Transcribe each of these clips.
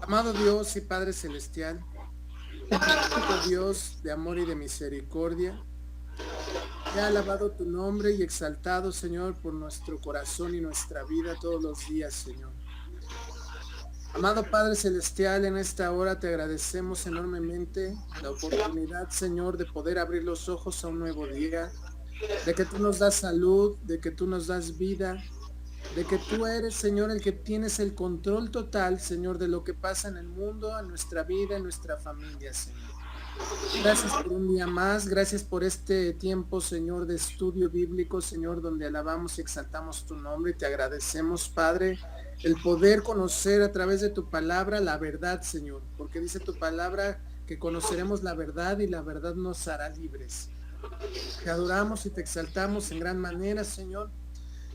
Amado Dios y Padre Celestial, magnífico Dios de amor y de misericordia, he alabado tu nombre y exaltado, Señor, por nuestro corazón y nuestra vida todos los días, Señor. Amado Padre Celestial, en esta hora te agradecemos enormemente la oportunidad, Señor, de poder abrir los ojos a un nuevo día, de que tú nos das salud, de que tú nos das vida, de que tú eres, Señor, el que tienes el control total, Señor, de lo que pasa en el mundo, en nuestra vida, en nuestra familia, Señor. Gracias por un día más, gracias por este tiempo, Señor, de estudio bíblico, Señor, donde alabamos y exaltamos tu nombre y te agradecemos, Padre, el poder conocer a través de tu palabra la verdad, Señor, porque dice tu palabra que conoceremos la verdad y la verdad nos hará libres. Te adoramos y te exaltamos en gran manera, Señor,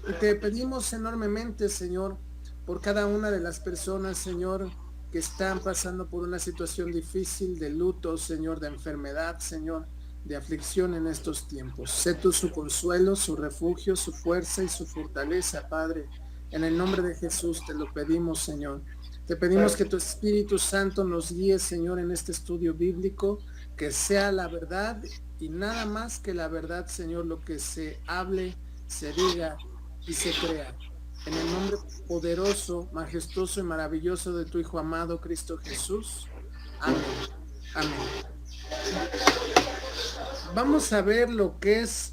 y te pedimos enormemente, Señor, por cada una de las personas, Señor, que están pasando por una situación difícil de luto, Señor, de enfermedad, Señor, de aflicción en estos tiempos. Sé tú su consuelo, su refugio, su fuerza y su fortaleza, Padre. En el nombre de Jesús te lo pedimos, Señor. Te pedimos que tu Espíritu Santo nos guíe, Señor, en este estudio bíblico, que sea la verdad y nada más que la verdad, Señor, lo que se hable, se diga y se crea. En el nombre poderoso, majestuoso y maravilloso de tu Hijo amado, Cristo Jesús. Amén. Amén. Vamos a ver lo que es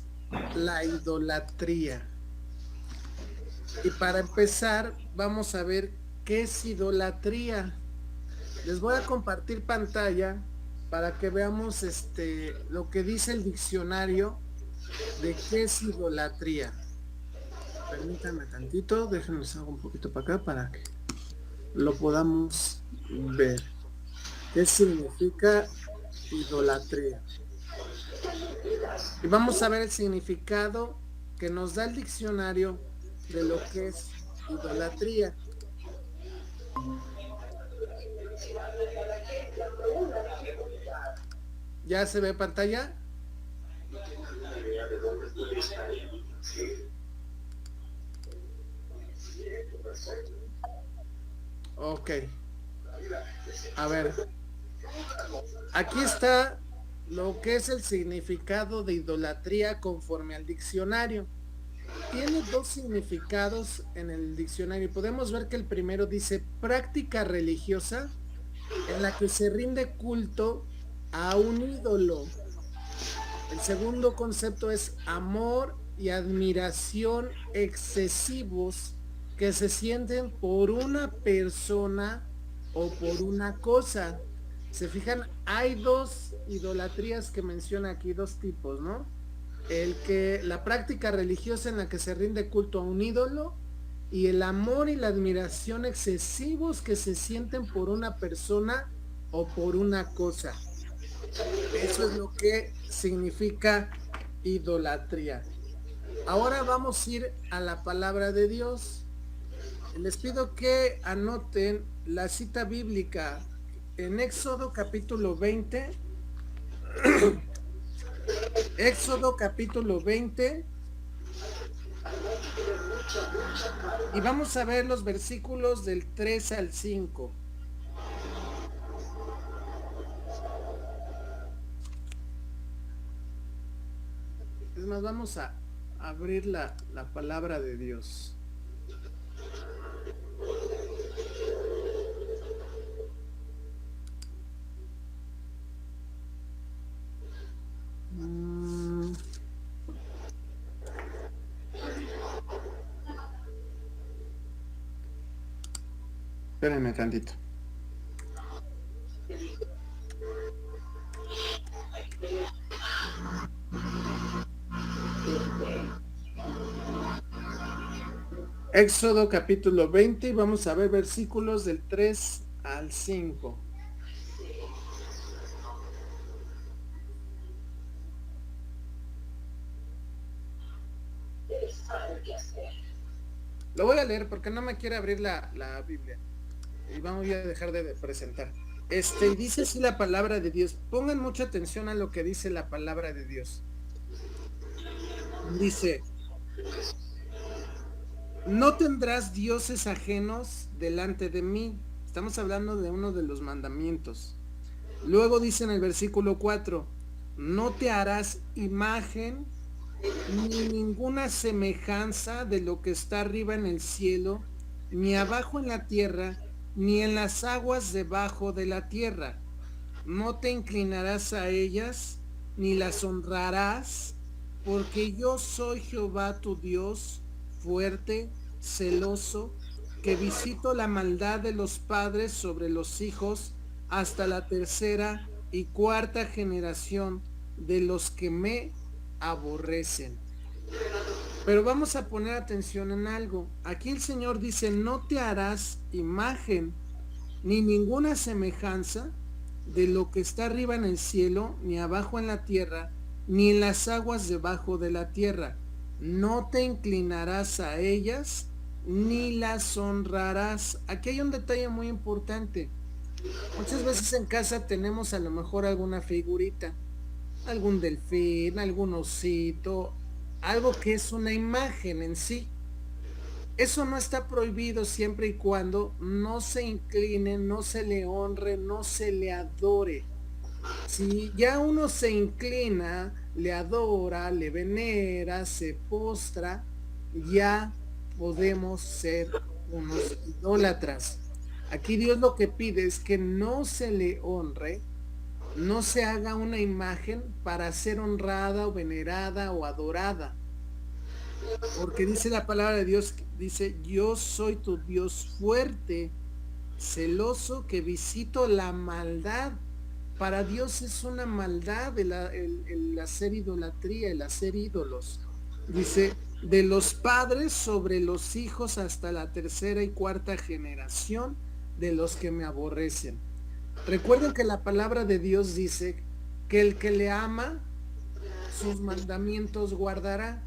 la idolatría. Y para empezar, vamos a ver qué es idolatría. Les voy a compartir pantalla para que veamos lo que dice el diccionario de qué es idolatría. Permítanme tantito, déjenme hacer un poquito para acá para que lo podamos ver. ¿Qué significa idolatría? Y vamos a ver el significado que nos da el diccionario de lo que es idolatría. ¿Ya se ve pantalla? Ok. A ver. Aquí está lo que es el significado de idolatría conforme al diccionario. Tiene dos significados en el diccionario. Podemos ver que el primero dice práctica religiosa en la que se rinde culto a un ídolo. El segundo concepto es amor y admiración excesivos que se sienten por una persona o por una cosa. Se fijan, hay dos idolatrías que menciona aquí, dos tipos, ¿no? La práctica religiosa en la que se rinde culto a un ídolo y el amor y la admiración excesivos que se sienten por una persona o por una cosa. Eso es lo que significa idolatría. Ahora vamos a ir a la palabra de Dios. Les pido que anoten la cita bíblica en Éxodo capítulo 20. Éxodo capítulo 20. Y vamos a ver los versículos del 3 al 5. Es más, vamos a abrir la palabra de Dios. Espérenme tantito. Éxodo capítulo 20 y vamos a ver versículos del 3 al 5. Lo voy a leer porque no me quiere abrir la Biblia. Y vamos a dejar de presentar. Dice así la palabra de Dios. Pongan mucha atención a lo que dice la palabra de Dios. Dice: no tendrás dioses ajenos delante de mí. Estamos hablando de uno de los mandamientos. Luego dice en el versículo 4, no te harás imagen ni ninguna semejanza de lo que está arriba en el cielo, ni abajo en la tierra, ni en las aguas debajo de la tierra. No te inclinarás a ellas, ni las honrarás, porque yo soy Jehová tu Dios, fuerte, celoso, que visito la maldad de los padres sobre los hijos hasta la tercera y cuarta generación de los que me aborrecen. Pero vamos a poner atención en algo. Aquí el Señor dice, no te harás imagen ni ninguna semejanza de lo que está arriba en el cielo, ni abajo en la tierra, ni en las aguas debajo de la tierra. No te inclinarás a ellas, ni las honrarás. Aquí hay un detalle muy importante. Muchas veces en casa tenemos a lo mejor alguna figurita, algún delfín, algún osito, algo que es una imagen en sí. Eso no está prohibido siempre y cuando no se incline, no se le honre, no se le adore. Si ya uno se inclina, le adora, le venera, se postra, ya podemos ser unos idólatras. Aquí Dios lo que pide es que no se le honre, no se haga una imagen para ser honrada o venerada o adorada. Porque dice la palabra de Dios, dice, yo soy tu Dios fuerte, celoso, que visito la maldad. Para Dios es una maldad el hacer idolatría, el hacer ídolos. Dice, de los padres sobre los hijos hasta la tercera y cuarta generación de los que me aborrecen. Recuerden que la palabra de Dios dice que el que le ama, sus mandamientos guardará.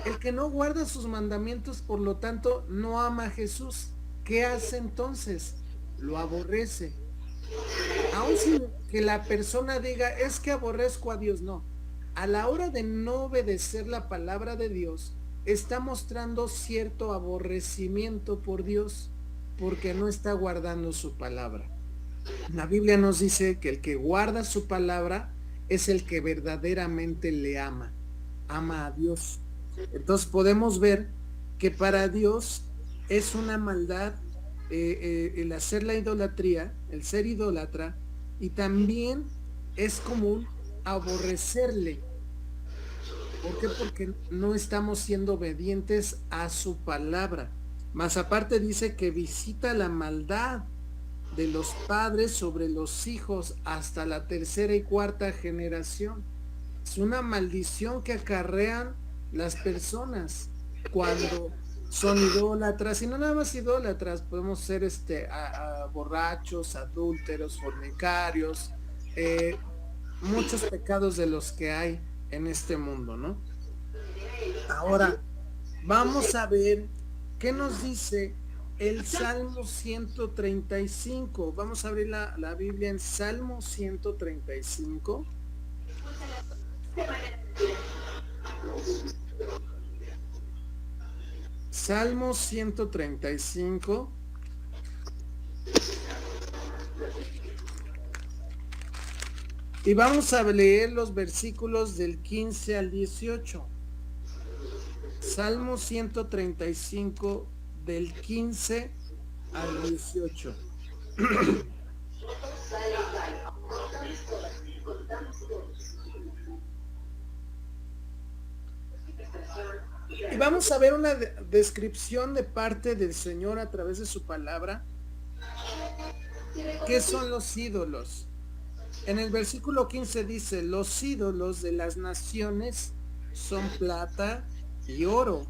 El que no guarda sus mandamientos, por lo tanto, no ama a Jesús. ¿Qué hace entonces? Lo aborrece. Aun sin que la persona diga, es que aborrezco a Dios, no. A la hora de no obedecer la palabra de Dios, está mostrando cierto aborrecimiento por Dios, porque no está guardando su palabra. La Biblia nos dice que el que guarda su palabra es el que verdaderamente le ama a Dios. Entonces podemos ver que para Dios es una maldad el hacer la idolatría, el ser idólatra, y también es común aborrecerle. ¿Por qué? Porque no estamos siendo obedientes a su palabra. Más aparte dice que visita la maldad de los padres sobre los hijos hasta la tercera y cuarta generación. Es una maldición que acarrean las personas cuando son idólatras, y no nada más idólatras, podemos ser borrachos, adúlteros, fornicarios, muchos pecados de los que hay en este mundo, ¿no? Ahora, vamos a ver qué nos dice el Salmo 135. Vamos a abrir la Biblia en Salmo 135. Salmo 135. Y vamos a leer los versículos del 15 al 18. Salmo 135 del 15 al 18. Y vamos a ver una descripción de parte del Señor a través de su palabra. ¿Qué son los ídolos? En el versículo 15 dice, los ídolos de las naciones son plata y oro,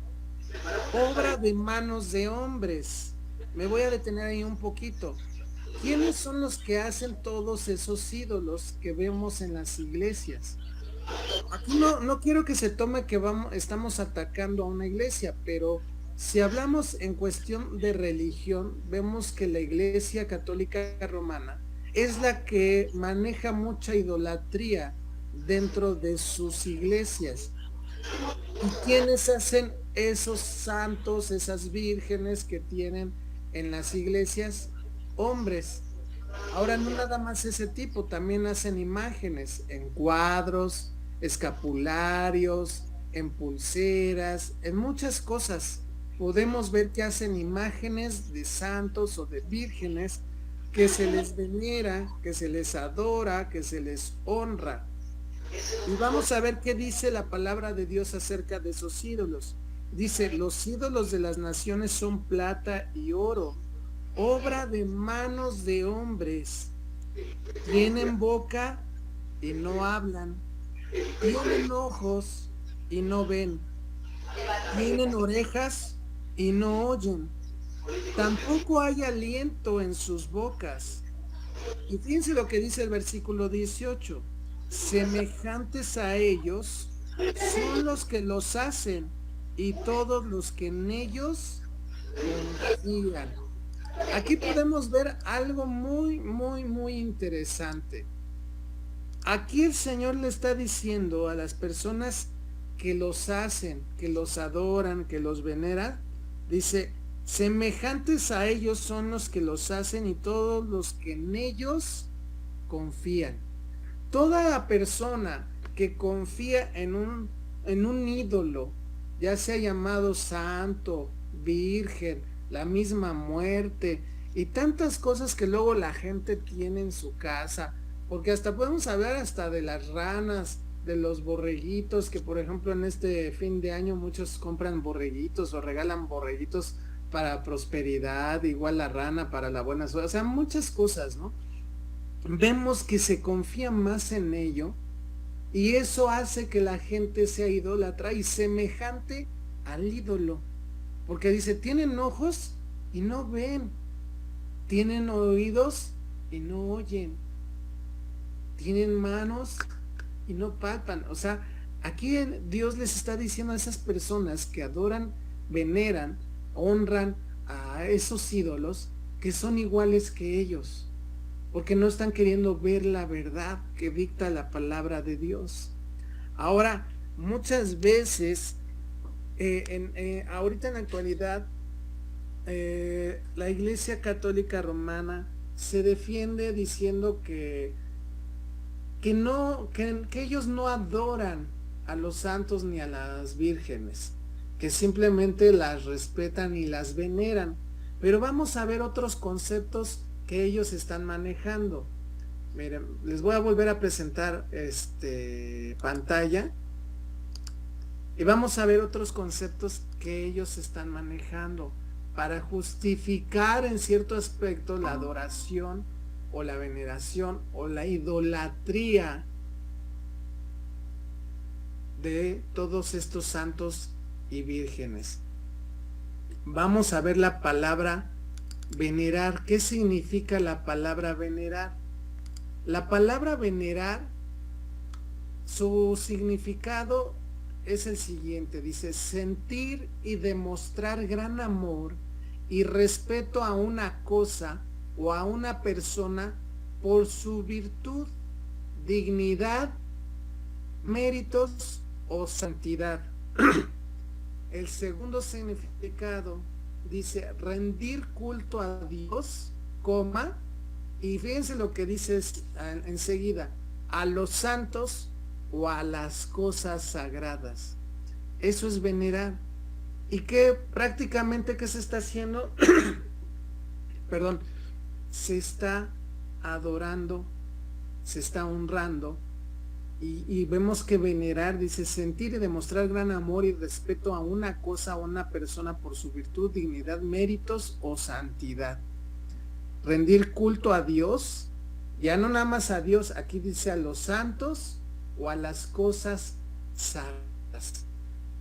obra de manos de hombres. Me voy a detener ahí un poquito. ¿Quiénes son los que hacen todos esos ídolos que vemos en las iglesias? Aquí no quiero que se tome que estamos atacando a una iglesia, pero si hablamos en cuestión de religión, vemos que la Iglesia Católica Romana es la que maneja mucha idolatría dentro de sus iglesias. ¿Y quiénes hacen esos santos, esas vírgenes que tienen en las iglesias? hombres. Ahora no nada más ese tipo, también hacen imágenes en cuadros, escapularios, en pulseras, en muchas cosas. Podemos ver que hacen imágenes de santos o de vírgenes que se les venera, que se les adora, que se les honra. Y vamos a ver qué dice la palabra de Dios acerca de esos ídolos. Dice, los ídolos de las naciones son plata y oro, obra de manos de hombres. Tienen boca y no hablan. Tienen ojos y no ven. Tienen orejas y no oyen. Tampoco hay aliento en sus bocas. Y fíjense lo que dice el versículo 18. Semejantes a ellos son los que los hacen y todos los que en ellos confían. Aquí podemos ver algo muy interesante. Aquí el Señor le está diciendo a las personas que los hacen, que los adoran, que los veneran, dice, semejantes a ellos son los que los hacen y todos los que en ellos confían. Toda la persona que confía en un ídolo, ya sea llamado santo, virgen, la misma muerte y tantas cosas que luego la gente tiene en su casa, porque hasta podemos hablar hasta de las ranas, de los borreguitos, que por ejemplo en este fin de año muchos compran borreguitos o regalan borreguitos para prosperidad, igual la rana para la buena suerte, o sea, muchas cosas, ¿no? Vemos que se confía más en ello y eso hace que la gente sea idólatra y semejante al ídolo, porque dice, tienen ojos y no ven, tienen oídos y no oyen, tienen manos y no palpan. O sea, aquí Dios les está diciendo a esas personas que adoran, veneran, honran a esos ídolos, que son iguales que ellos, porque no están queriendo ver la verdad que dicta la palabra de Dios. Ahora, muchas veces, ahorita en la actualidad, la Iglesia Católica Romana se defiende diciendo que ellos no adoran a los santos ni a las vírgenes, que simplemente las respetan y las veneran. Pero vamos a ver otros conceptos que ellos están manejando. Miren, les voy a volver a presentar pantalla y vamos a ver otros conceptos que ellos están manejando para justificar en cierto aspecto la adoración o la veneración o la idolatría de todos estos santos y vírgenes. Vamos a ver la palabra venerar. ¿Qué significa la palabra venerar? La palabra venerar, su significado es el siguiente, dice, sentir y demostrar gran amor y respeto a una cosa o a una persona por su virtud, dignidad, méritos o santidad. El segundo significado dice rendir culto a Dios, coma, y fíjense lo que dice enseguida, a los santos o a las cosas sagradas. Eso es venerar. ¿Y qué prácticamente qué se está haciendo? Perdón, se está adorando, se está honrando. Y vemos que venerar dice sentir y demostrar gran amor y respeto a una cosa o una persona por su virtud, dignidad, méritos o santidad. Rendir culto a Dios, ya no nada más a Dios, aquí dice a los santos o a las cosas sagradas.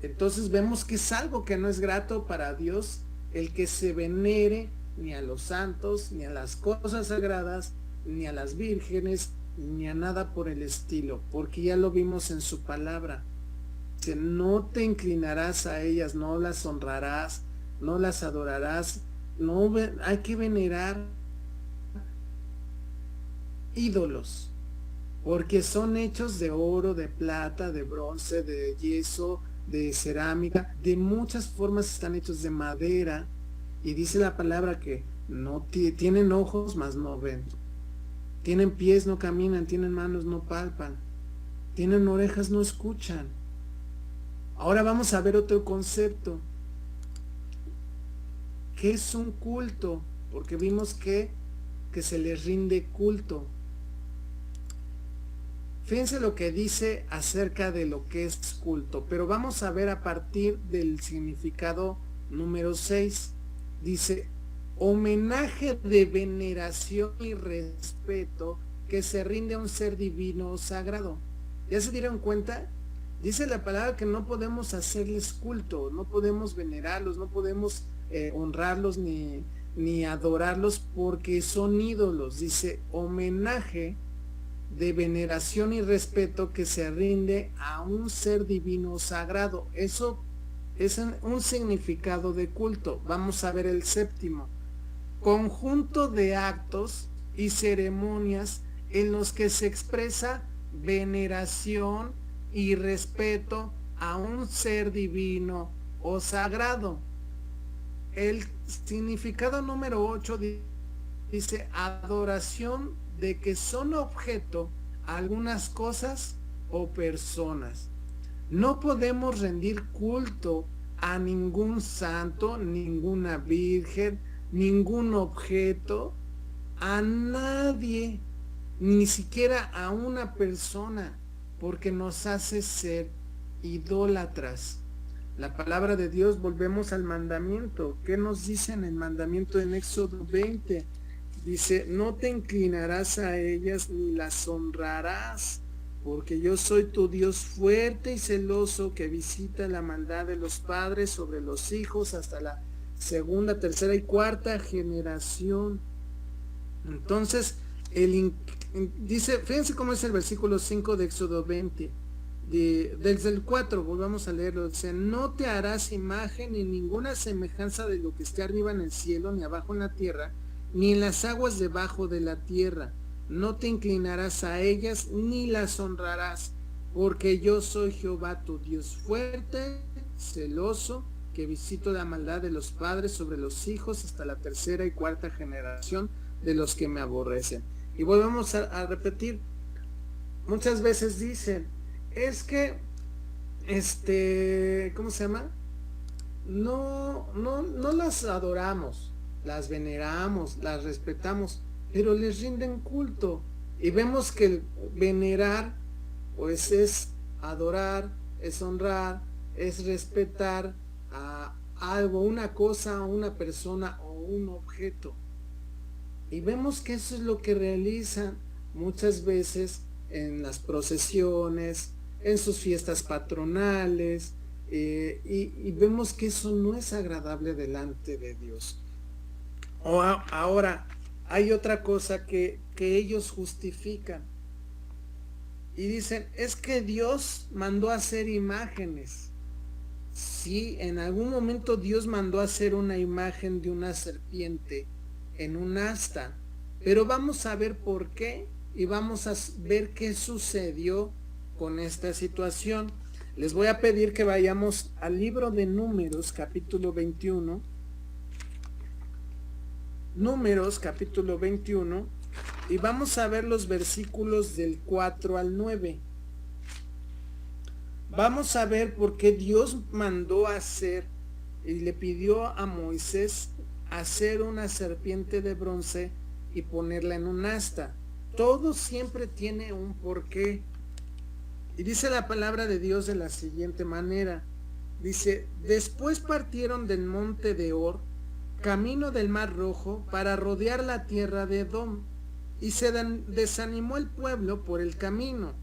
Entonces vemos que es algo que no es grato para Dios el que se venere ni a los santos, ni a las cosas sagradas, ni a las vírgenes, ni a nada por el estilo, porque ya lo vimos en su palabra. Que no te inclinarás a ellas, no las honrarás, no las adorarás, no hay que venerar ídolos, porque son hechos de oro, de plata, de bronce, de yeso, de cerámica, de muchas formas están hechos de madera, y dice la palabra que no tienen ojos, mas no ven. Tienen pies, no caminan. Tienen manos, no palpan. Tienen orejas, no escuchan. Ahora vamos a ver otro concepto. ¿Qué es un culto? Porque vimos que se les rinde culto. Fíjense lo que dice acerca de lo que es culto, pero vamos a ver a partir del significado número 6. Dice, homenaje de veneración y respeto que se rinde a un ser divino o sagrado. ¿Ya se dieron cuenta? Dice la palabra que no podemos hacerles culto, no podemos venerarlos, no podemos honrarlos ni adorarlos porque son ídolos. Dice, homenaje de veneración y respeto que se rinde a un ser divino sagrado. Eso es un significado de culto. Vamos a ver el séptimo. Conjunto de actos y ceremonias en los que se expresa veneración y respeto a un ser divino o sagrado. El significado número 8 dice adoración de que son objeto algunas cosas o personas. No podemos rendir culto a ningún santo, ninguna virgen, ningún objeto, a nadie, ni siquiera a una persona, porque nos hace ser idólatras. La palabra de Dios, volvemos al mandamiento. ¿Qué nos dice en el mandamiento en Éxodo 20? Dice, no te inclinarás a ellas ni las honrarás, porque yo soy tu Dios fuerte y celoso que visita la maldad de los padres sobre los hijos hasta la segunda, tercera y cuarta generación. Entonces, dice, fíjense cómo es el versículo 5 de Éxodo 20. Desde el 4, volvamos a leerlo. Dice, no te harás imagen ni ninguna semejanza de lo que esté arriba en el cielo, ni abajo en la tierra, ni en las aguas debajo de la tierra. No te inclinarás a ellas, ni las honrarás, porque yo soy Jehová tu Dios fuerte, celoso, que visito la maldad de los padres sobre los hijos hasta la tercera y cuarta generación de los que me aborrecen. Y volvemos a repetir, muchas veces dicen, es que, ¿cómo se llama? No las adoramos, las veneramos, las respetamos, pero les rinden culto. Y vemos que el venerar, pues es adorar, es honrar, es respetar a algo, una cosa, una persona o un objeto. Y vemos que eso es lo que realizan muchas veces en las procesiones, en sus fiestas patronales, y vemos que eso no es agradable delante de Dios. Ahora, hay otra cosa que ellos justifican. Y dicen, es que Dios mandó a hacer imágenes. Sí, en algún momento Dios mandó a hacer una imagen de una serpiente en un asta. Pero vamos a ver por qué y vamos a ver qué sucedió con esta situación. Les voy a pedir que vayamos al libro de Números, capítulo 21. Números, capítulo 21. Y vamos a ver los versículos del 4 al 9. Vamos a ver por qué Dios mandó hacer y le pidió a Moisés hacer una serpiente de bronce y ponerla en un asta. Todo siempre tiene un porqué. Y dice la palabra de Dios de la siguiente manera. Dice, después partieron del monte de Hor, camino del mar Rojo, para rodear la tierra de Edom. Y se desanimó el pueblo por el camino.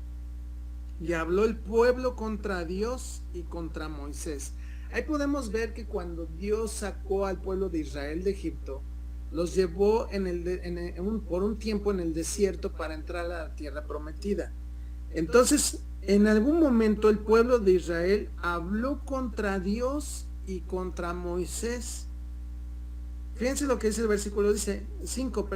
Y habló el pueblo contra Dios y contra Moisés. Ahí podemos ver que cuando Dios sacó al pueblo de Israel de Egipto, los llevó por un tiempo en el desierto para entrar a la tierra prometida. Entonces, en algún momento el pueblo de Israel habló contra Dios y contra Moisés. Fíjense lo que dice el versículo 5,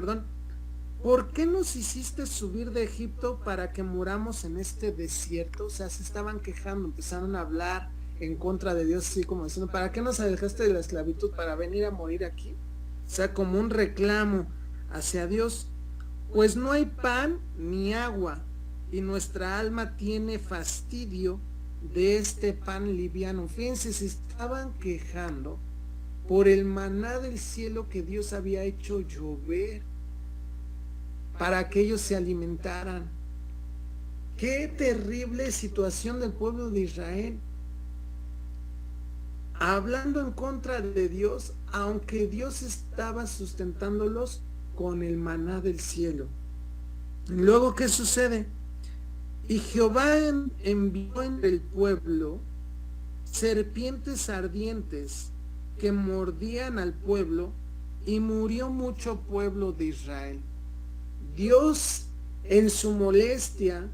¿por qué nos hiciste subir de Egipto para que muramos en este desierto? O sea, se estaban quejando, empezaron a hablar en contra de Dios, así como diciendo, ¿para qué nos alejaste de la esclavitud para venir a morir aquí? o sea, como un reclamo hacia Dios. Pues no hay pan ni agua, y nuestra alma tiene fastidio de este pan liviano. Fíjense, se estaban quejando por el maná del cielo que Dios había hecho llover para que ellos se alimentaran. Qué terrible situación del pueblo de Israel, hablando en contra de Dios, aunque Dios estaba sustentándolos con el maná del cielo. Luego, ¿qué sucede? Y Jehová envió entre el pueblo serpientes ardientes que mordían al pueblo, y murió mucho pueblo de Israel. Dios, en su molestia,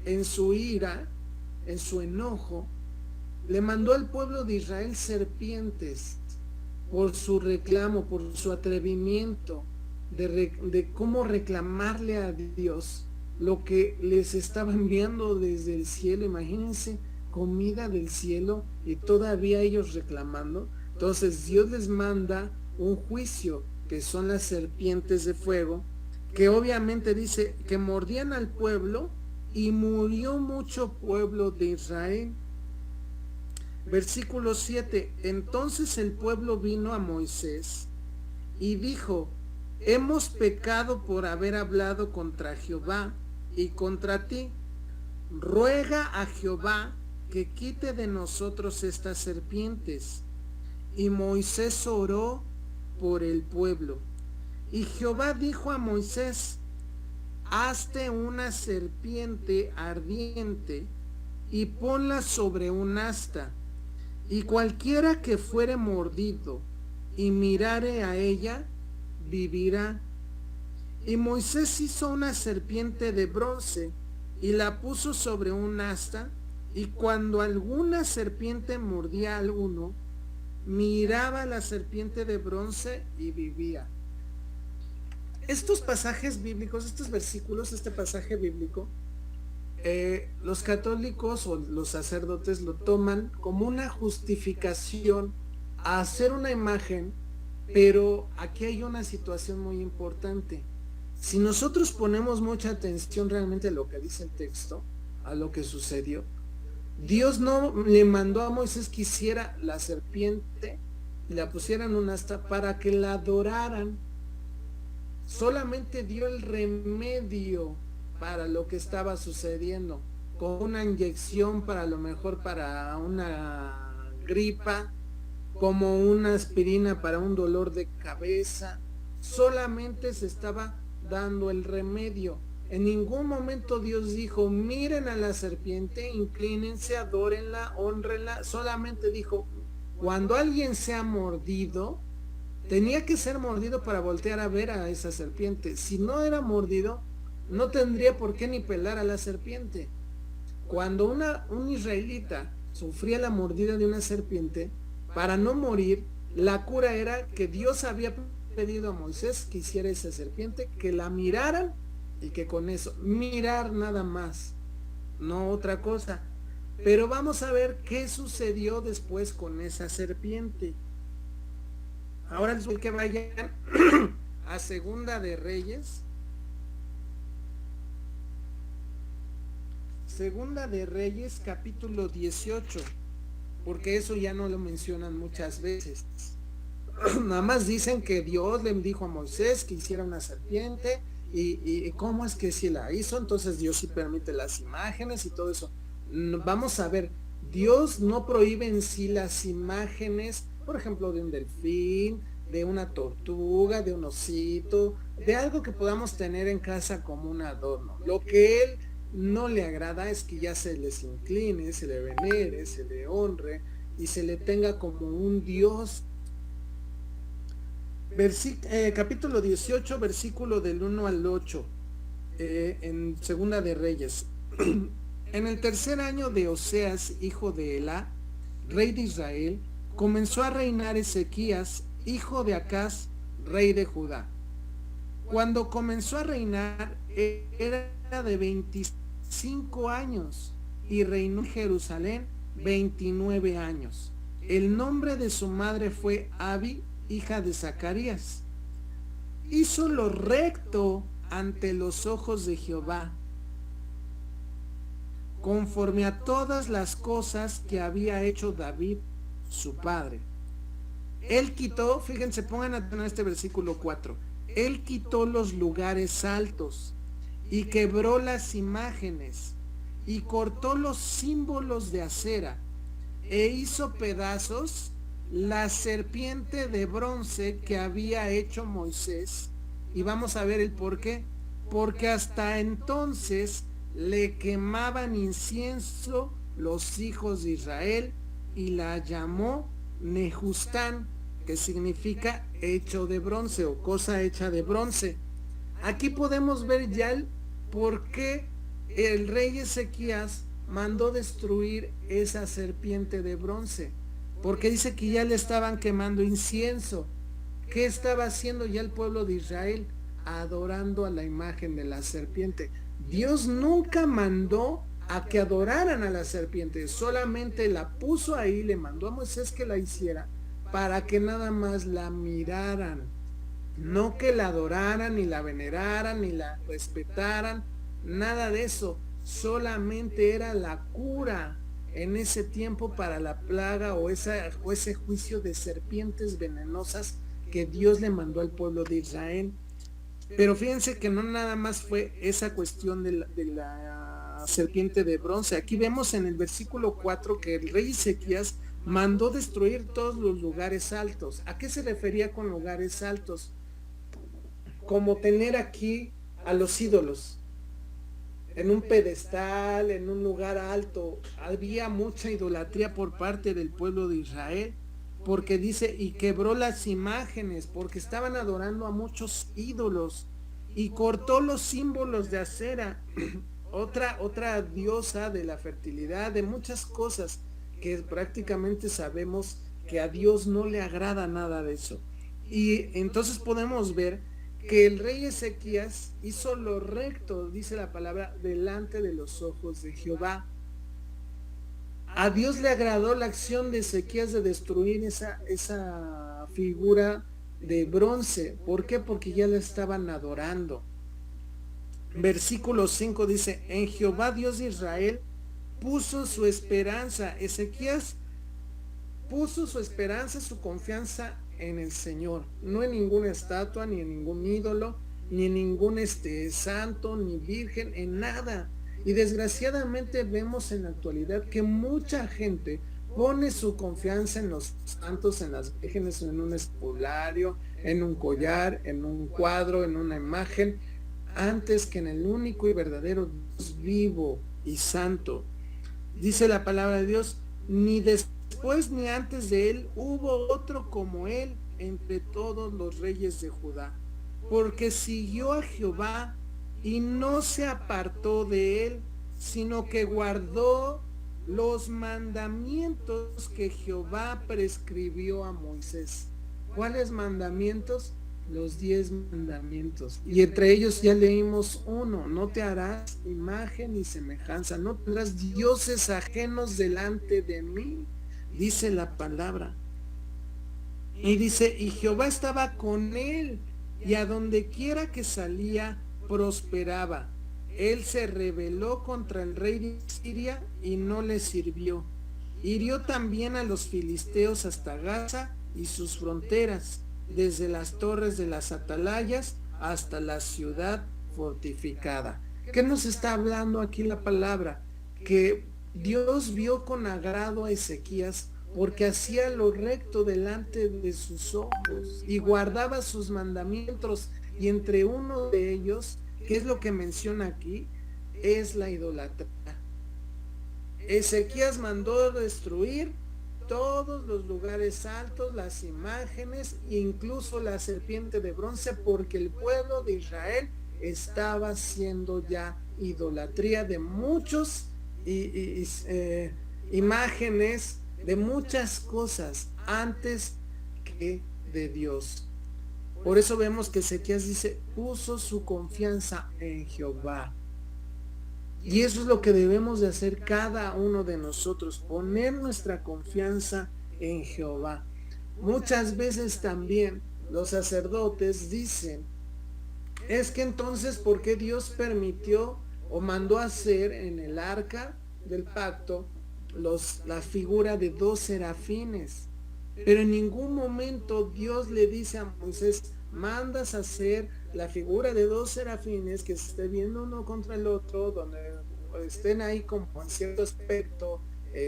en su ira, en su enojo, le mandó al pueblo de Israel serpientes por su reclamo, por su atrevimiento de cómo reclamarle a Dios lo que les estaba enviando desde el cielo. Imagínense, comida del cielo y todavía ellos reclamando. Entonces Dios les manda un juicio, que son las serpientes de fuego, que obviamente dice que mordían al pueblo, y murió mucho pueblo de Israel. Versículo 7. Entonces el pueblo vino a Moisés y dijo: hemos pecado por haber hablado contra Jehová y contra ti. Ruega a Jehová que quite de nosotros estas serpientes. Y Moisés oró por el pueblo. Y Jehová dijo a Moisés: hazte una serpiente ardiente y ponla sobre un asta, y cualquiera que fuere mordido y mirare a ella, vivirá. Y Moisés hizo una serpiente de bronce y la puso sobre un asta, y cuando alguna serpiente mordía a alguno, miraba la serpiente de bronce y vivía. Estos pasajes bíblicos, estos versículos, este pasaje bíblico, los católicos o los sacerdotes lo toman como una justificación a hacer una imagen, pero aquí hay una situación muy importante. Si nosotros ponemos mucha atención realmente a lo que dice el texto, a lo que sucedió, Dios no le mandó a Moisés que hiciera la serpiente y la pusiera en un asta para que la adoraran. Solamente dio el remedio para lo que estaba sucediendo, con una inyección para lo mejor para una gripa, como una aspirina para un dolor de cabeza. Solamente se estaba dando el remedio. En ningún momento Dios dijo: miren a la serpiente, inclínense, adórenla, honrenla. Solamente dijo: cuando alguien sea mordido, tenía que ser mordido para voltear a ver a esa serpiente. Si no era mordido, no tendría por qué ni pelar a la serpiente. Cuando un israelita sufría la mordida de una serpiente, para no morir, la cura era que Dios había pedido a Moisés que hiciera esa serpiente, que la miraran, y que con eso, mirar nada más, no otra cosa. Pero vamos a ver qué sucedió después con esa serpiente. Ahora les voy a que vayan a Segunda de Reyes. Segunda de Reyes, capítulo 18, porque eso ya no lo mencionan muchas veces. Nada más dicen que Dios le dijo a Moisés que hiciera una serpiente, y cómo es que si la hizo, entonces Dios sí permite las imágenes y todo eso. Vamos a ver, Dios no prohíbe en sí las imágenes, por ejemplo, de un delfín, de una tortuga, de un osito, de algo que podamos tener en casa como un adorno. Lo que Él no le agrada es que ya se les incline, se le venere, se le honre y se le tenga como un Dios. Capítulo 18, versículo del 1 al 8, en Segunda de Reyes. En el tercer año de Oseas, hijo de Elá, rey de Israel, comenzó a reinar Ezequías, hijo de Acaz, rey de Judá. Cuando comenzó a reinar, era de 25 años y reinó en Jerusalén 29 años. El nombre de su madre fue Abi, hija de Zacarías, hizo lo recto ante los ojos de Jehová, conforme a todas las cosas que había hecho David, su padre. Él quitó, fíjense, pongan atención a este versículo 4. Él quitó los lugares altos y quebró las imágenes y cortó los símbolos de acera e hizo pedazos la serpiente de bronce que había hecho Moisés. Y vamos a ver el por qué. Porque hasta entonces le quemaban incienso los hijos de Israel y la llamó Nehustán, que significa hecho de bronce o cosa hecha de bronce. Aquí podemos ver ya el por qué el rey Ezequías mandó destruir esa serpiente de bronce, porque dice que ya le estaban quemando incienso. ¿Qué estaba haciendo ya el pueblo de Israel? Adorando a la imagen de la serpiente. Dios nunca mandó a que adoraran a la serpiente, solamente la puso ahí, le mandó a Moisés que la hiciera para que nada más la miraran, no que la adoraran, ni la veneraran, ni la respetaran, nada de eso. Solamente era la cura en ese tiempo para la plaga o ese juicio de serpientes venenosas que Dios le mandó al pueblo de Israel. Pero fíjense que no nada más fue esa cuestión de la serpiente de bronce. Aquí vemos en el versículo 4 que el rey Ezequías mandó destruir todos los lugares altos. ¿A qué se refería con lugares altos? Como tener aquí a los ídolos en un pedestal, en un lugar alto. Había mucha idolatría por parte del pueblo de Israel, porque dice, y quebró las imágenes, porque estaban adorando a muchos ídolos, y cortó los símbolos de acera, otra diosa de la fertilidad, de muchas cosas que prácticamente sabemos que a Dios no le agrada nada de eso. Y entonces podemos ver que el rey Ezequías hizo lo recto, dice la palabra, delante de los ojos de Jehová. A Dios le agradó la acción de Ezequías de destruir esa figura de bronce. ¿Por qué? Porque ya la estaban adorando. Versículo 5 dice, en Jehová Dios de Israel puso su esperanza. Ezequías puso su esperanza, su confianza en el Señor, no en ninguna estatua, ni en ningún ídolo, ni en ningún santo, ni virgen, en nada. Y desgraciadamente vemos en la actualidad que mucha gente pone su confianza en los santos, en las vírgenes, en un escapulario, en un collar, en un cuadro, en una imagen, antes que en el único y verdadero Dios vivo y santo. Dice la palabra de Dios, ni después ni antes de él hubo otro como él entre todos los reyes de Judá, porque siguió a Jehová y no se apartó de él, sino que guardó los mandamientos que Jehová prescribió a Moisés. ¿Cuáles mandamientos? Los 10 mandamientos. Y entre ellos ya leímos uno, no te harás imagen ni semejanza, no tendrás dioses ajenos delante de mí, dice la palabra. Y dice, y Jehová estaba con él, y a donde quiera que salía, prosperaba. Él se rebeló contra el rey de Siria y no le sirvió. Hirió también a los filisteos hasta Gaza y sus fronteras, desde las torres de las atalayas hasta la ciudad fortificada. ¿Qué nos está hablando aquí la palabra? Que Dios vio con agrado a Ezequías porque hacía lo recto delante de sus ojos y guardaba sus mandamientos, y entre uno de ellos, ¿qué es lo que menciona aquí? Es la idolatría. Ezequías mandó destruir todos los lugares altos, las imágenes, incluso la serpiente de bronce, porque el pueblo de Israel estaba haciendo ya idolatría de muchos imágenes, de muchas cosas antes que de Dios. Por eso vemos que Ezequías dice, puso su confianza en Jehová. Y eso es lo que debemos de hacer cada uno de nosotros, poner nuestra confianza en Jehová. Muchas veces también los sacerdotes dicen Es que entonces, ¿por qué Dios permitió o mandó hacer en el arca del pacto la figura de dos serafines? Pero en ningún momento Dios le dice a Moisés, mandas a hacer la figura de dos serafines que se esté viendo uno contra el otro, donde estén ahí como en cierto aspecto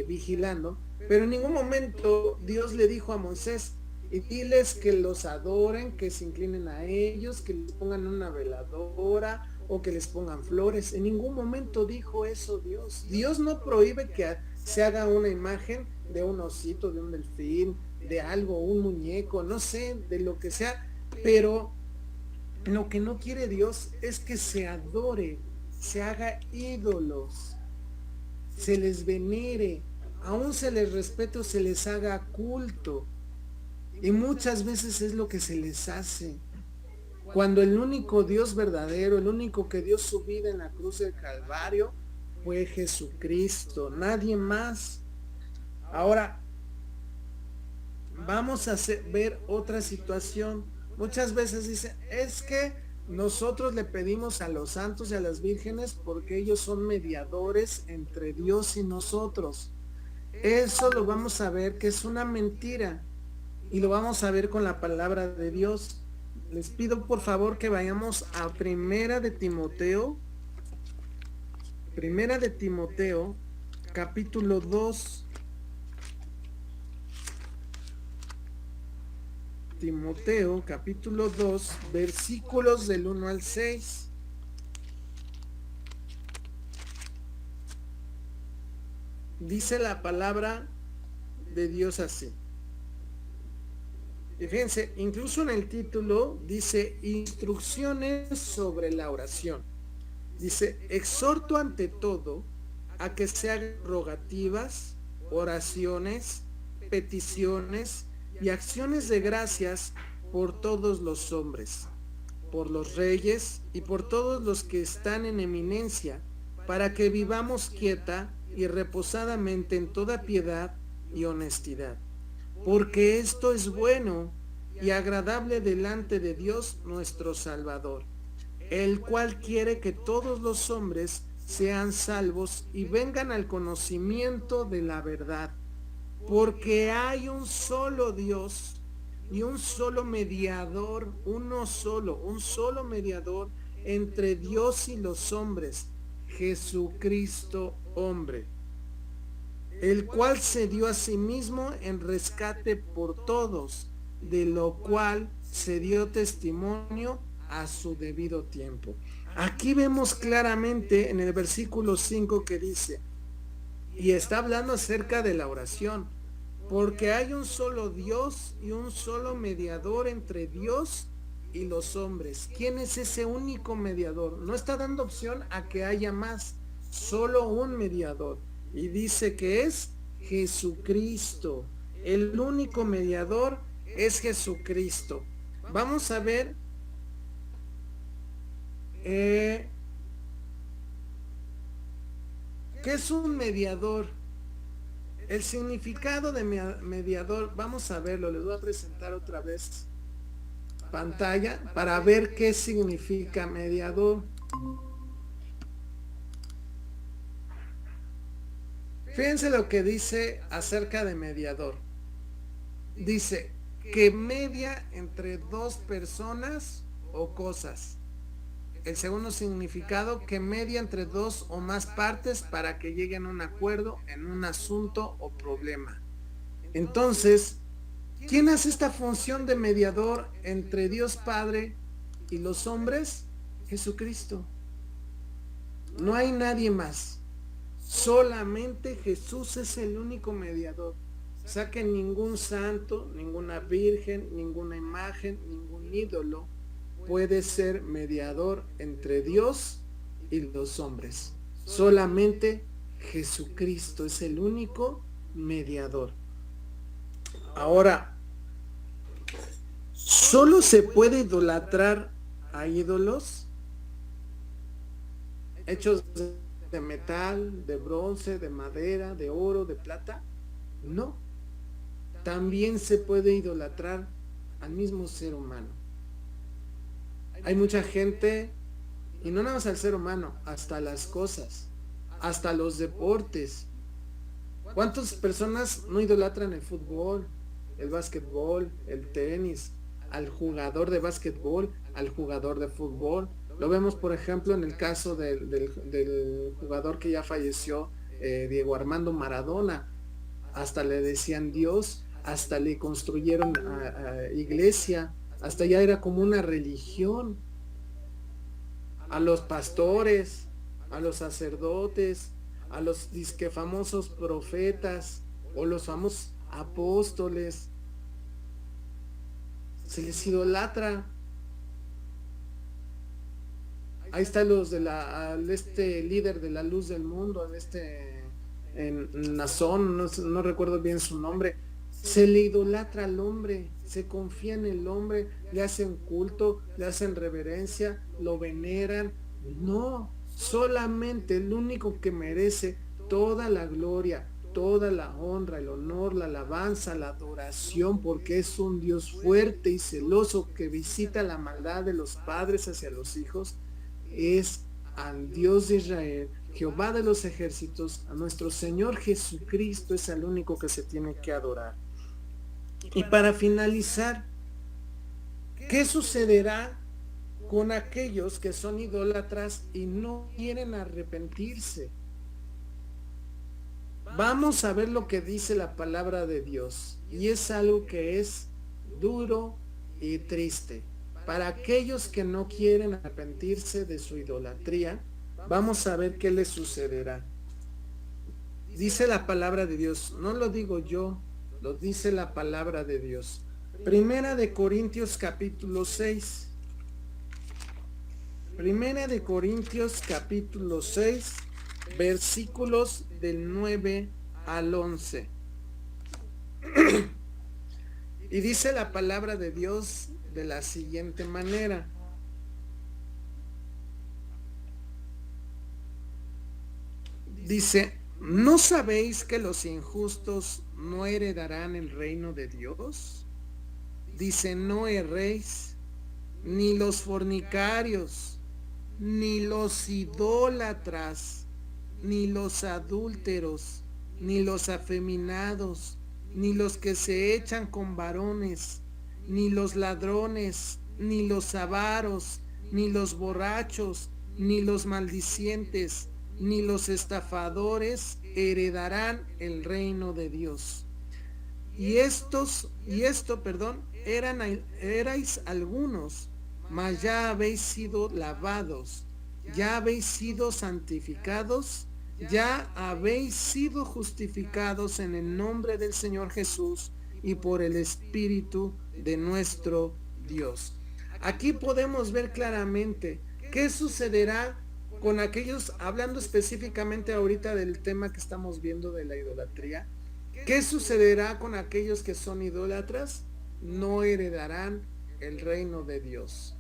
vigilando. Pero en ningún momento Dios le dijo a Moisés, y diles que los adoren, que se inclinen a ellos, que les pongan una veladora o que les pongan flores. En ningún momento dijo eso Dios. Dios no prohíbe que se haga una imagen de un osito, de un delfín, de algo, un muñeco, no sé, de lo que sea, pero lo que no quiere Dios es que se adore, se haga ídolos, se les venere, aún se les respete o se les haga culto. Y muchas veces es lo que se les hace. Cuando el único Dios verdadero, el único que dio su vida en la cruz del Calvario, fue Jesucristo, nadie más. Ahora, vamos a ver otra situación. Muchas veces dicen, es que nosotros le pedimos a los santos y a las vírgenes porque ellos son mediadores entre Dios y nosotros. Eso lo vamos a ver que es una mentira. Y lo vamos a ver con la palabra de Dios. Les pido por favor que vayamos a Primera de Timoteo, capítulo 2. Timoteo, capítulo 2, versículos del 1 al 6. Dice la palabra de Dios así. Y fíjense, incluso en el título dice instrucciones sobre la oración. Dice, exhorto ante todo a que se hagan rogativas, oraciones, peticiones y acciones de gracias por todos los hombres, por los reyes y por todos los que están en eminencia, para que vivamos quieta y reposadamente en toda piedad y honestidad. Porque esto es bueno y agradable delante de Dios nuestro Salvador, el cual quiere que todos los hombres sean salvos y vengan al conocimiento de la verdad. Porque hay un solo Dios y un solo mediador, un solo mediador entre Dios y los hombres, Jesucristo hombre, el cual se dio a sí mismo en rescate por todos, de lo cual se dio testimonio a su debido tiempo. Aquí vemos claramente en el versículo 5 que dice, y está hablando acerca de la oración, porque hay un solo Dios y un solo mediador entre Dios y los hombres. ¿Quién es ese único mediador? No está dando opción a que haya más, solo un mediador. Y dice que es Jesucristo. El único mediador es Jesucristo. Vamos a ver ¿qué es un mediador? El significado de mediador, vamos a verlo, les voy a presentar otra vez pantalla para ver qué significa mediador. Fíjense lo que dice acerca de mediador. Dice que media entre dos personas o cosas. El segundo significado, que media entre dos o más partes para que lleguen a un acuerdo en un asunto o problema. Entonces, ¿quién hace esta función de mediador entre Dios Padre y los hombres? Jesucristo. No hay nadie más. Solamente Jesús es el único mediador. O sea que ningún santo, ninguna virgen, ninguna imagen, ningún ídolo puede ser mediador entre Dios y los hombres. Solamente Jesucristo es el único mediador. Ahora, ¿solo se puede idolatrar a ídolos hechos de metal, de bronce, de madera, de oro, de plata? No. También se puede idolatrar al mismo ser humano. Hay mucha gente, y no nada más al ser humano, hasta las cosas, hasta los deportes. ¿Cuántas personas no idolatran el fútbol, el básquetbol, el tenis, al jugador de básquetbol, al jugador de fútbol? Lo vemos, por ejemplo, en el caso del jugador que ya falleció, Diego Armando Maradona. Hasta le decían Dios, hasta le construyeron a iglesia, hasta ya era como una religión. A los pastores, a los sacerdotes, a los disque famosos profetas o los famosos apóstoles, se les idolatra. Ahí está los de este líder de la luz del mundo, en Nazón, no recuerdo bien su nombre. Se le idolatra al hombre, se confía en el hombre, le hacen culto, le hacen reverencia, lo veneran. No, solamente el único que merece toda la gloria, toda la honra, el honor, la alabanza, la adoración, porque es un Dios fuerte y celoso que visita la maldad de los padres hacia los hijos, es al Dios de Israel, Jehová de los ejércitos, a nuestro Señor Jesucristo es el único que se tiene que adorar. Y para finalizar, ¿qué sucederá con aquellos que son idólatras y no quieren arrepentirse? Vamos a ver lo que dice la palabra de Dios, y es algo que es duro y triste. Para aquellos que no quieren arrepentirse de su idolatría, vamos a ver qué les sucederá. Dice la palabra de Dios, no lo digo yo, lo dice la palabra de Dios. Primera de Corintios capítulo 6. Primera de Corintios capítulo 6, versículos del 9 al 11. Y dice la palabra de Dios de la siguiente manera. Dice, ¿no sabéis que los injustos no heredarán el reino de Dios? Dice, no erréis, ni los fornicarios, ni los idólatras, ni los adúlteros, ni los afeminados, ni los que se echan con varones, ni los ladrones, ni los avaros, ni los borrachos, ni los maldicientes, ni los estafadores heredarán el reino de Dios. Erais algunos, mas ya habéis sido lavados, ya habéis sido santificados, ya habéis sido justificados en el nombre del Señor Jesús y por el Espíritu de nuestro Dios. Aquí podemos ver claramente qué sucederá con aquellos, hablando específicamente ahorita del tema que estamos viendo de la idolatría. ¿Qué sucederá con aquellos que son idólatras? No heredarán el reino de Dios.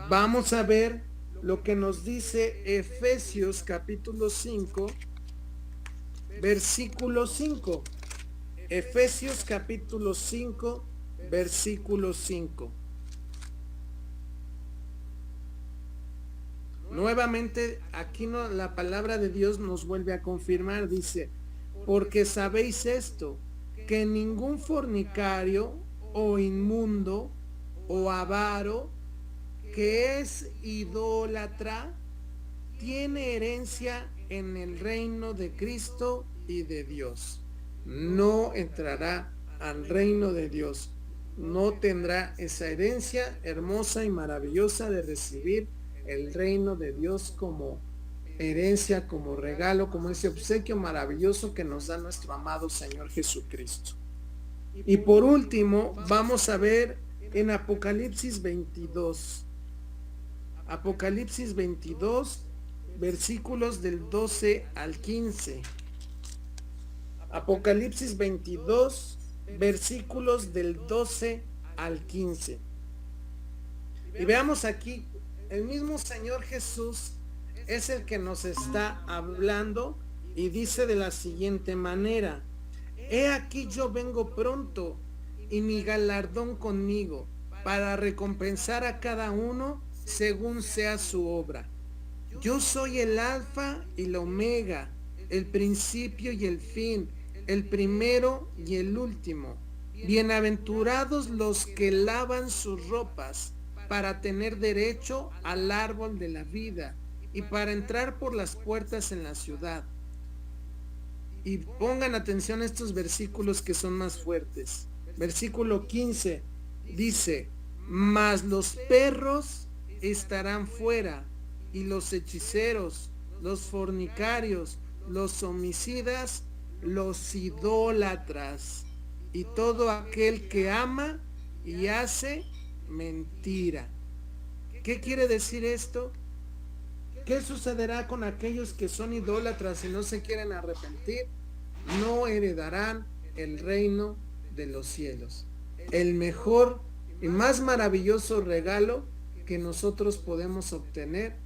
Vamos a ver lo que nos dice Efesios capítulo 5, versículo 5. Efesios capítulo 5, versículo 5. Nuevamente aquí la palabra de Dios nos vuelve a confirmar, dice, porque sabéis esto, que ningún fornicario o inmundo o avaro que es idólatra tiene herencia en el reino de Cristo y de Dios. No entrará al reino de Dios, no tendrá esa herencia hermosa y maravillosa de recibir el reino de Dios como herencia, como regalo, como ese obsequio maravilloso que nos da nuestro amado Señor Jesucristo. Y por último, vamos a ver en Apocalipsis 22. Apocalipsis 22, versículos del 12 al 15. Apocalipsis 22, versículos del 12 al 15. Y veamos aquí, el mismo Señor Jesús es el que nos está hablando y dice de la siguiente manera: he aquí yo vengo pronto y mi galardón conmigo, para recompensar a cada uno según sea su obra. Yo soy el alfa y la omega, el principio y el fin, el primero y el último. Bienaventurados los que lavan sus ropas para tener derecho al árbol de la vida y para entrar por las puertas en la ciudad. Y pongan atención a estos versículos que son más fuertes. Versículo 15 dice: mas los perros estarán fuera, y los hechiceros, los fornicarios, los homicidas, los idólatras, y todo aquel que ama y hace mentira. ¿Qué quiere decir esto? ¿Qué sucederá con aquellos que son idólatras y no se quieren arrepentir? No heredarán el reino de los cielos. El mejor y más maravilloso regalo que nosotros podemos obtener,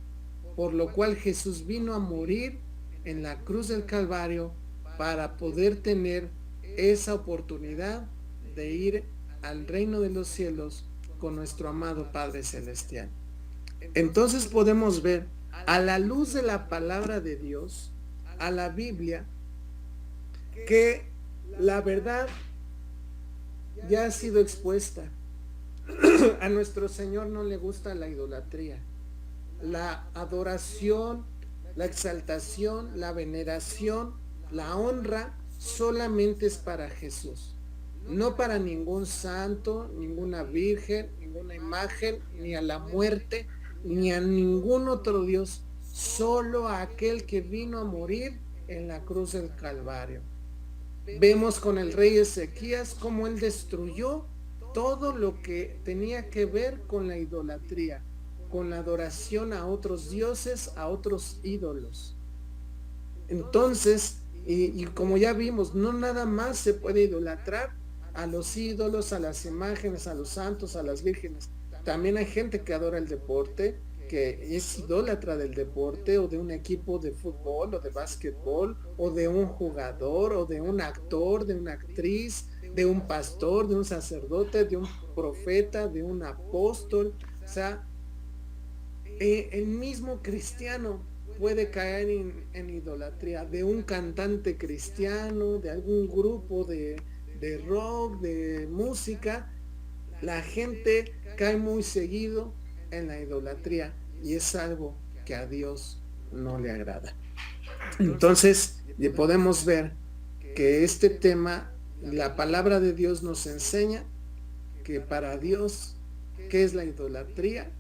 por lo cual Jesús vino a morir en la cruz del Calvario para poder tener esa oportunidad de ir al reino de los cielos con nuestro amado Padre Celestial. Entonces podemos ver, a la luz de la palabra de Dios, a la Biblia, que la verdad ya ha sido expuesta. A nuestro Señor no le gusta la idolatría. La adoración, la exaltación, la veneración, la honra solamente es para Jesús. No para ningún santo, ninguna virgen, ninguna imagen, ni a la muerte, ni a ningún otro Dios. Solo a aquel que vino a morir en la cruz del Calvario. Vemos con el rey Ezequías cómo él destruyó todo lo que tenía que ver con la idolatría, con la adoración a otros dioses, a otros ídolos. Entonces, y como ya vimos, no nada más se puede idolatrar a los ídolos, a las imágenes, a los santos, a las vírgenes. También hay gente que adora el deporte, que es idólatra del deporte, o de un equipo de fútbol o de básquetbol, o de un jugador, o de un actor, de una actriz, de un pastor, de un sacerdote, de un profeta, de un apóstol. O sea, el mismo cristiano puede caer en idolatría, de un cantante cristiano, de algún grupo de rock, de música. La gente cae muy seguido en la idolatría y es algo que a Dios no le agrada. Entonces podemos ver que este tema, la palabra de Dios nos enseña que para Dios, ¿qué es la idolatría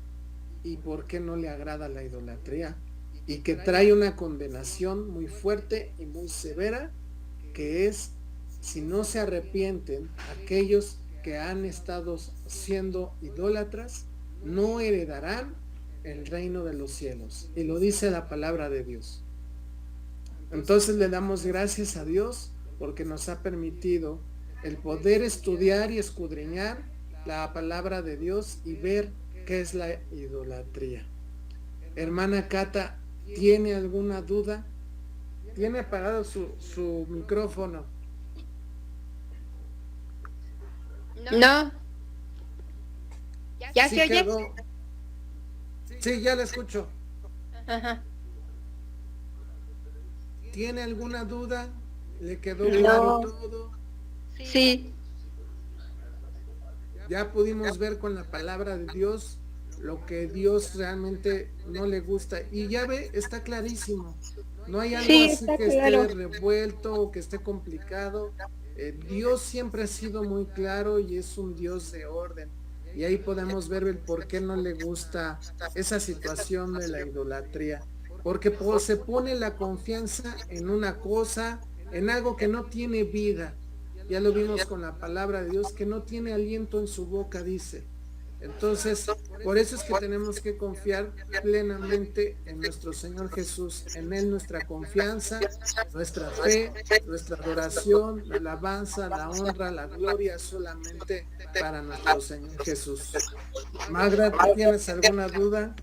y por qué no le agrada la idolatría? Y que trae una condenación muy fuerte y muy severa, que es, si no se arrepienten aquellos que han estado siendo idólatras, no heredarán el reino de los cielos. Y lo dice la palabra de Dios. Entonces le damos gracias a Dios porque nos ha permitido el poder estudiar y escudriñar la palabra de Dios y ver qué es la idolatría. Hermana Cata, ¿tiene alguna duda? Tiene apagado su micrófono. No. ¿Ya Sí se oye? quedó. Sí, ya la escucho. Ajá. ¿Tiene alguna duda? ¿Le quedó claro todo? Sí. Ya pudimos ver con la palabra de Dios lo que Dios realmente no le gusta. Y ya ve, está clarísimo. No hay algo así que esté revuelto o que esté complicado. Dios siempre ha sido muy claro y es un Dios de orden. Y ahí podemos ver el por qué no le gusta esa situación de la idolatría. Porque se pone la confianza en una cosa, en algo que no tiene vida. Ya lo vimos con la palabra de Dios, que no tiene aliento en su boca, dice. Entonces, por eso es que tenemos que confiar plenamente en nuestro Señor Jesús, en Él nuestra confianza, nuestra fe, nuestra adoración, la alabanza, la honra, la gloria solamente para nuestro Señor Jesús. Magra, ¿tú tienes alguna duda?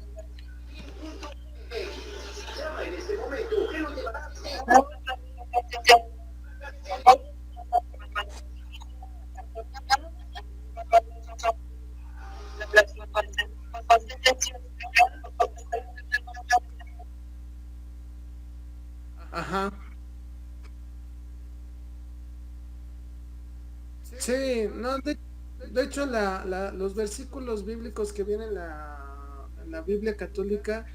Sí, no, de hecho los versículos bíblicos que vienen en la Biblia católica,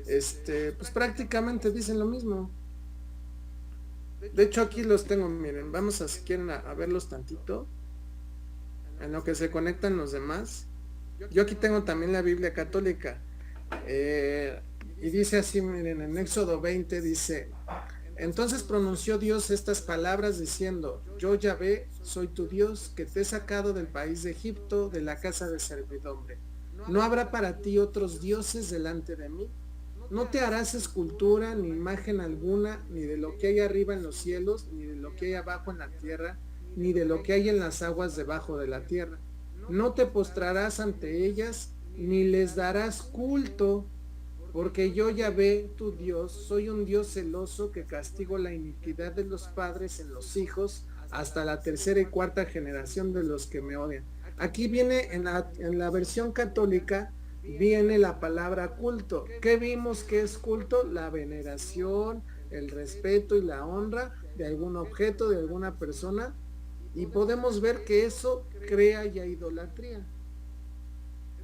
pues prácticamente dicen lo mismo. De hecho aquí los tengo, miren, vamos a si quieren a verlos tantito, en lo que se conectan los demás. Yo aquí tengo también la Biblia católica, y dice así, miren, en Éxodo 20 dice: entonces pronunció Dios estas palabras diciendo: yo Yahvé soy tu Dios, que te he sacado del país de Egipto, de la casa de servidumbre. No habrá para ti otros dioses delante de mí. No te harás escultura ni imagen alguna, ni de lo que hay arriba en los cielos, ni de lo que hay abajo en la tierra, ni de lo que hay en las aguas debajo de la tierra. No te postrarás ante ellas, ni les darás culto, porque yo Yahvé, tu Dios, soy un Dios celoso que castigo la iniquidad de los padres en los hijos hasta la tercera y cuarta generación de los que me odian. Aquí viene en la versión católica, viene la palabra culto. ¿Qué vimos que es culto? La veneración, el respeto y la honra de algún objeto, de alguna persona. Y podemos ver que eso crea ya idolatría.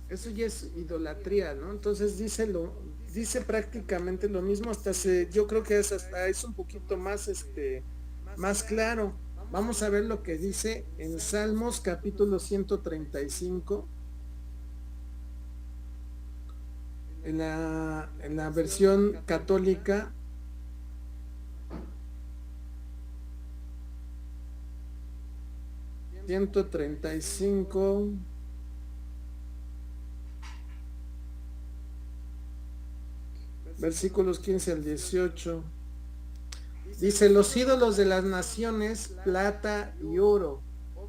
Eso ya es idolatría, ¿no? Entonces dice prácticamente lo mismo, yo creo que hasta es un poquito más, más claro. Vamos a ver lo que dice en Salmos capítulo 135, en la versión católica. ...135... versículos 15 al 18. Dice: los ídolos de las naciones, plata y oro,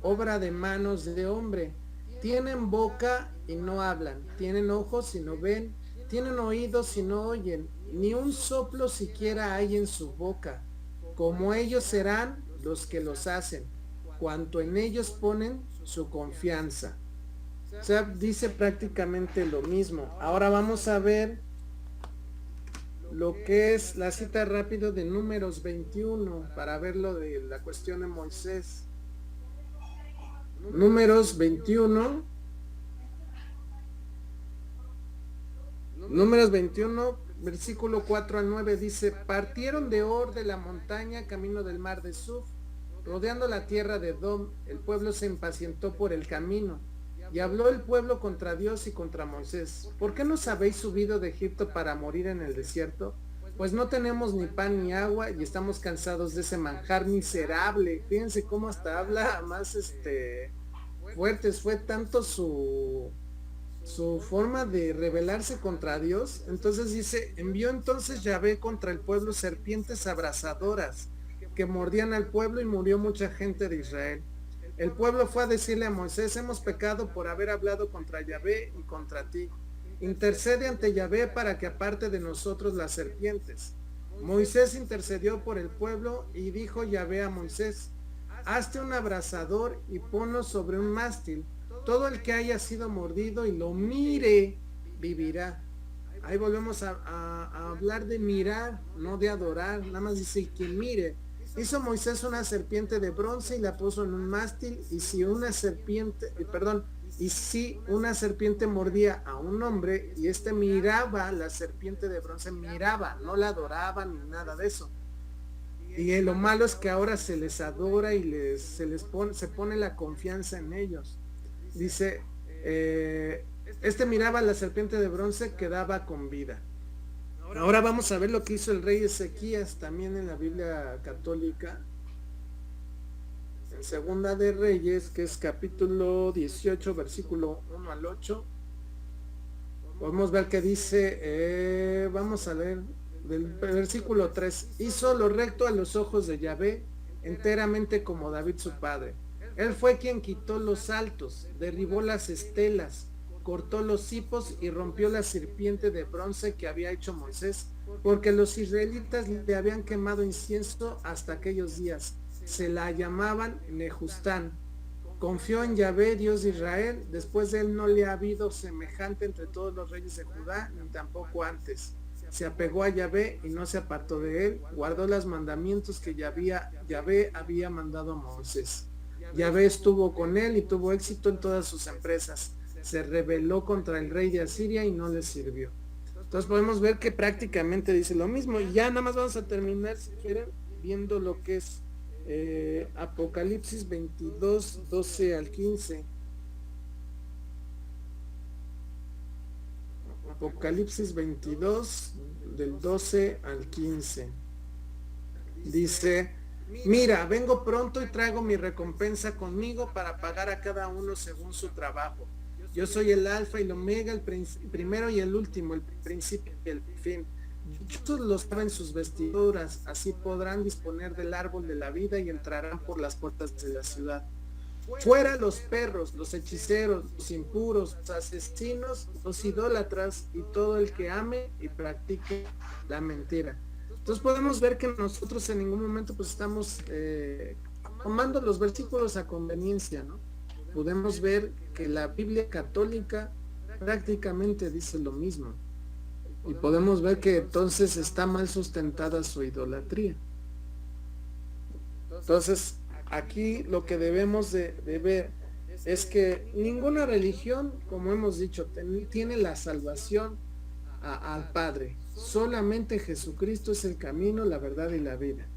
obra de manos de hombre, tienen boca y no hablan, tienen ojos y no ven, tienen oídos y no oyen, ni un soplo siquiera hay en su boca. Como ellos serán los que los hacen, cuanto en ellos ponen su confianza. O sea, dice prácticamente lo mismo. Ahora vamos a ver lo que es la cita rápido de Números 21 para ver lo de la cuestión de Moisés. Números 21, versículo 4 al 9 dice: partieron de Or de la montaña camino del mar de Suf, rodeando la tierra de Edom. El pueblo se impacientó por el camino. Y habló el pueblo contra Dios y contra Moisés: ¿por qué nos habéis subido de Egipto para morir en el desierto? Pues no tenemos ni pan ni agua y estamos cansados de ese manjar miserable. Fíjense cómo hasta habla más fuertes. Fue tanto su forma de rebelarse contra Dios. Entonces dice: envió entonces Yahvé contra el pueblo serpientes abrasadoras que mordían al pueblo, y murió mucha gente de Israel. El pueblo fue a decirle a Moisés: hemos pecado por haber hablado contra Yahvé y contra ti. Intercede ante Yahvé para que aparte de nosotros las serpientes. Moisés intercedió por el pueblo, y dijo Yahvé a Moisés: hazte un abrasador y ponlo sobre un mástil. Todo el que haya sido mordido y lo mire, vivirá. Ahí volvemos a hablar de mirar, no de adorar. Nada más dice que mire. Hizo Moisés una serpiente de bronce y la puso en un mástil, y si una serpiente mordía a un hombre y este miraba, la serpiente de bronce miraba, no la adoraba ni nada de eso. Y lo malo es que ahora se les adora y se pone la confianza en ellos. Dice, miraba a la serpiente de bronce, quedaba con vida. Ahora vamos a ver lo que hizo el rey Ezequías también en la Biblia católica. En Segunda de Reyes, que es capítulo 18, versículo 1 al 8. Podemos ver que dice, vamos a leer del versículo 3. Hizo lo recto a los ojos de Yahvé, enteramente como David su padre. Él fue quien quitó los altos, derribó las estelas, cortó los hipos y rompió la serpiente de bronce que había hecho Moisés, porque los israelitas le habían quemado incienso hasta aquellos días. Se la llamaban Nehustán. Confió en Yahvé, Dios de Israel. Después de él no le ha habido semejante entre todos los reyes de Judá, ni tampoco antes. Se apegó a Yahvé y no se apartó de él. Guardó los mandamientos que Yahvé había mandado a Moisés. Yahvé estuvo con él y tuvo éxito en todas sus empresas. Se rebeló contra el rey de Asiria y no le sirvió. Entonces podemos ver que prácticamente dice lo mismo. Y ya nada más vamos a terminar, si quieren, viendo lo que es Apocalipsis 22, 12 al 15. Apocalipsis 22, del 12 al 15. Dice: mira, vengo pronto y traigo mi recompensa conmigo para pagar a cada uno según su trabajo. Yo soy el alfa y el omega, el primero y el último, el principio y el fin. Dichosos los que lavan sus vestiduras, así podrán disponer del árbol de la vida y entrarán por las puertas de la ciudad. Fuera los perros, los hechiceros, los impuros, los asesinos, los idólatras y todo el que ame y practique la mentira. Entonces podemos ver que nosotros en ningún momento pues estamos tomando los versículos a conveniencia, ¿no? Podemos ver que la Biblia católica prácticamente dice lo mismo. Y podemos ver que entonces está mal sustentada su idolatría. Entonces, aquí lo que debemos de ver es que ninguna religión, como hemos dicho, tiene la salvación al Padre. Solamente Jesucristo es el camino, la verdad y la vida.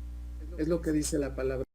Es lo que dice la palabra.